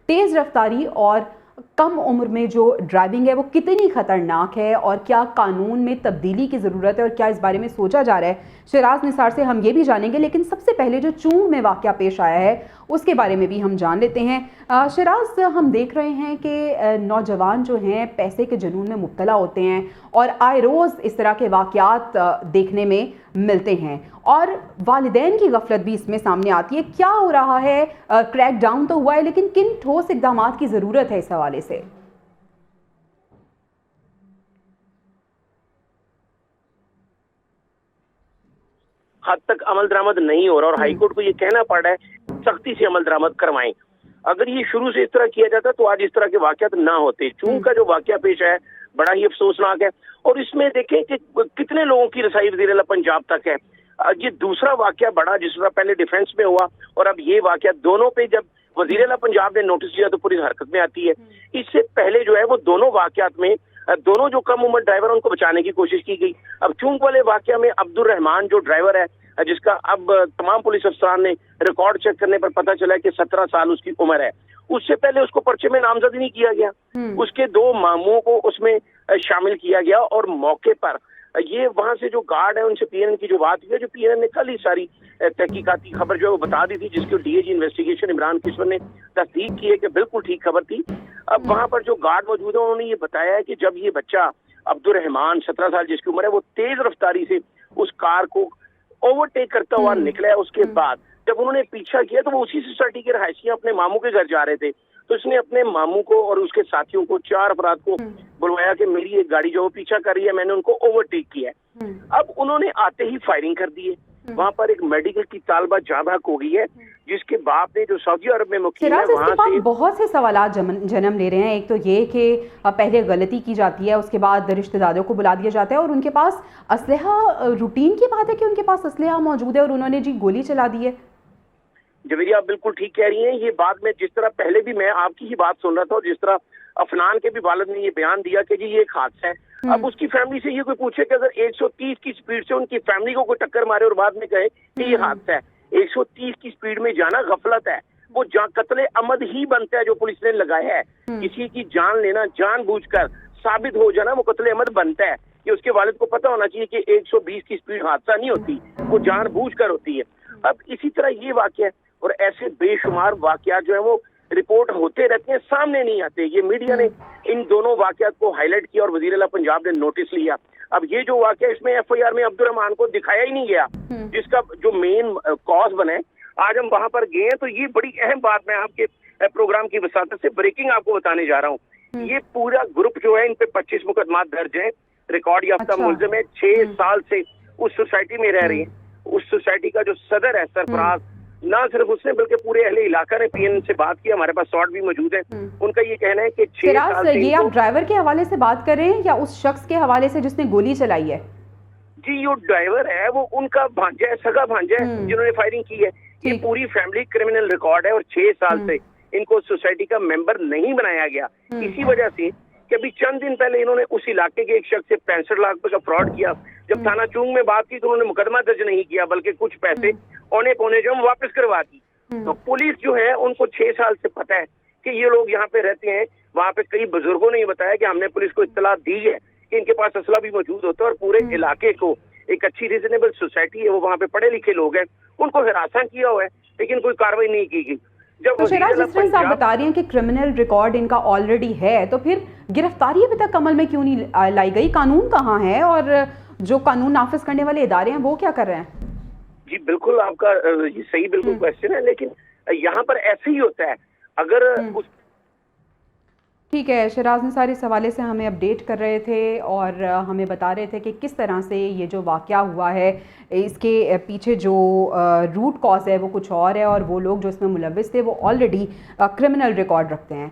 तेज़ रफ्तारी और कम उम्र में जो ड्राइविंग है वो कितनी ख़तरनाक है और क्या कानून में तब्दीली की ज़रूरत है और क्या इस बारे में सोचा जा रहा है, शराज निसार से हम ये भी जानेंगे। लेकिन सबसे पहले जो चूंग में वाक़या पेश आया है उसके बारे में भी हम जान लेते हैं। शराज, हम देख रहे हैं कि नौजवान जो हैं पैसे के जुनून में मुब्तला होते हैं और आए रोज़ इस तरह के वाक़यात देखने में मिलते हैं और वालिदैन की गफलत भी इसमें सामने आती है। क्या हो रहा है? क्रैक डाउन तो हुआ है, लेकिन किन ठोस इक़दामात की ज़रूरत है इस हवाले से? हद तक अमल दरामद नहीं हो रहा और हाईकोर्ट को ये कहना पड़ रहा है सख्ती से अमल दरामद करवाएं। अगर ये शुरू से इस तरह किया जाता तो आज इस तरह के वाक़यात ना होते। चूंग का जो वाक़या पेश है बड़ा ही अफसोसनाक है और इसमें देखें कि कितने लोगों की रसाई वज़ीर आला पंजाब तक है। ये दूसरा वाक़या बड़ा जिस तरह पहले डिफेंस में हुआ और अब ये वाक़या, दोनों पे जब वज़ीर आला पंजाब ने नोटिस दिया तो पुलिस हरकत में आती है। इससे पहले जो है वो दोनों वाक़यात में दोनों जो कम उम्र ड्राइवर उनको बचाने की कोशिश की गई। अब चूंग वाले वाक़या में अब्दुल रहमान जो ड्राइवर है, जिसका अब तमाम पुलिस अफसरान ने रिकॉर्ड चेक करने पर पता चला कि 17 साल उसकी उम्र है, उससे पहले उसको पर्चे में नामजद नहीं किया गया। उसके 2 मामूओं को उसमें शामिल किया गया और मौके पर ये वहां से जो गार्ड है उनसे पीएनएन की जो बात हुई है, जो पीएनएन ने कल ही सारी तहकीकाती खबर जो है वो बता दी थी, जिसको डीएजी इन्वेस्टिगेशन इमरान किशोर ने तस्दीक की है कि बिल्कुल ठीक खबर थी। अब वहां पर जो गार्ड मौजूद है उन्होंने ये बताया है कि जब ये बच्चा अब्दुल रहमान 17 साल जिसकी उम्र है वो तेज रफ्तारी से उस कार को ओवरटेक करता हुआ निकला है, उसके बाद जब उन्होंने पीछा किया तो वो उसी सोसाइटी के रहायशियां अपने मामू के घर जा रहे थे, तो इसने अपने मामू को और उसके साथियों को 4 अफराद को बुलवाया कि मेरी एक गाड़ी जो वो पीछा कर रही है, मैंने उनको ओवरटेक किया है। अब उन्होंने आते ही फायरिंग कर दी है। वहाँ पर एक मेडिकल की तालबा जाँ बहक हो गई है, जिसके बाप ने जो सऊदी अरब में मुकीम है वहाँ से बहुत से सवाल जन्म ले रहे हैं। एक तो ये कि पहले गलती की जाती है, उसके बाद रिश्तेदारों को बुला दिया जाता है और उनके पास असलहा, रूटीन की बात है कि उनके पास असलहा मौजूद है और उन्होंने जी गोली चला दी है। जवेरी, आप बिल्कुल ठीक कह रही हैं। ये बात में जिस तरह पहले भी मैं आपकी ही बात सुन रहा था और जिस तरह अफनान के भी वालिद ने ये बयान दिया कि जी ये एक हादसा है। अब उसकी फैमिली से ये कोई पूछे कि अगर 130 की स्पीड से उनकी फैमिली को कोई टक्कर मारे और बाद में कहे कि ये हादसा है, 130 की स्पीड में जाना गफलत है, वो कत्ले अमद ही बनता है जो पुलिस ने लगाया है। किसी की जान लेना जानबूझकर साबित हो जाना वो कत्ले अमद बनता है। ये उसके वालिद को पता होना चाहिए कि 120 की स्पीड हादसा नहीं होती, वो जानबूझकर होती है। अब इसी तरह ये वाकया और ऐसे बेशुमार वाकयात जो है वो रिपोर्ट होते रहते हैं, सामने नहीं आते। ये मीडिया ने इन दोनों वाकयात को हाईलाइट किया और वज़ीर आला पंजाब ने नोटिस लिया। अब ये जो वाकया इसमें एफआईआर में अब्दुल रहमान को दिखाया ही नहीं गया, जिसका जो मेन कॉज बने। आज हम वहां पर गए हैं तो ये बड़ी अहम बात मैं आपके प्रोग्राम की वसातत से ब्रेकिंग आपको बताने जा रहा हूँ। ये पूरा ग्रुप जो है इन पे 25 मुकदमात दर्ज है, रिकॉर्ड याफ्ता मुलजिम है, 6 साल से उस सोसाइटी में रह रही है। उस सोसाइटी का जो सदर है सरफराज, ना सिर्फ उसने बल्कि पूरे अहले इलाका ने पीएन से बात की, हमारे पास शॉट भी मौजूद है। उनका ये कहना है कि 6 साल से ये आप ड्राइवर के हवाले से बात कर रहे हैं या उस शख्स के हवाले से जिसने गोली चलाई है? जी, जो ड्राइवर है वो उनका भांजा है, सगा भांजा है जिन्होंने फायरिंग की है। ये पूरी फैमिली क्रिमिनल रिकॉर्ड है और 6 साल से इनको सोसाइटी का मेंबर नहीं बनाया गया। इसी वजह से कि अभी चंद दिन पहले इन्होंने उस इलाके के एक शख्स से 65 लाख रुपए का फ्रॉड किया। जब थाना चूंग में बात की तो उन्होंने मुकदमा दर्ज नहीं किया, बल्कि कुछ पैसे औने पौने जो हम वापस करवा दी। तो पुलिस जो है उनको 6 साल से पता है कि ये लोग यहाँ पे रहते हैं। वहाँ पे कई बुजुर्गों ने ये बताया कि हमने पुलिस को इत्तला दी है कि इनके पास असला भी मौजूद होता है और पूरे इलाके को एक अच्छी रीजनेबल सोसाइटी है, वो वहाँ पे पढ़े लिखे लोग हैं, उनको हिरासा किया हुआ है लेकिन कोई कार्रवाई नहीं की गई। तो शराज, जिस तरह से आप बता रही हैं कि क्रिमिनल रिकॉर्ड इनका ऑलरेडी है, तो फिर गिरफ्तारी अभी तक अमल में क्यों नहीं लाई गई? कानून कहाँ है और जो कानून नाफिज करने वाले इदारे हैं वो क्या कर रहे हैं? जी बिल्कुल, आपका ये सही बिल्कुल क्वेश्चन है, लेकिन यहाँ पर ऐसे ही होता है। अगर उस ठीक है, शराज निसार इस हवाले से हमें अपडेट कर रहे थे और हमें बता रहे थे कि किस तरह से ये जो वाक़या हुआ है इसके पीछे जो रूट कॉज है वो कुछ और है और वो लोग जो इसमें मुलव्विस थे वो ऑलरेडी क्रिमिनल रिकॉर्ड रखते हैं।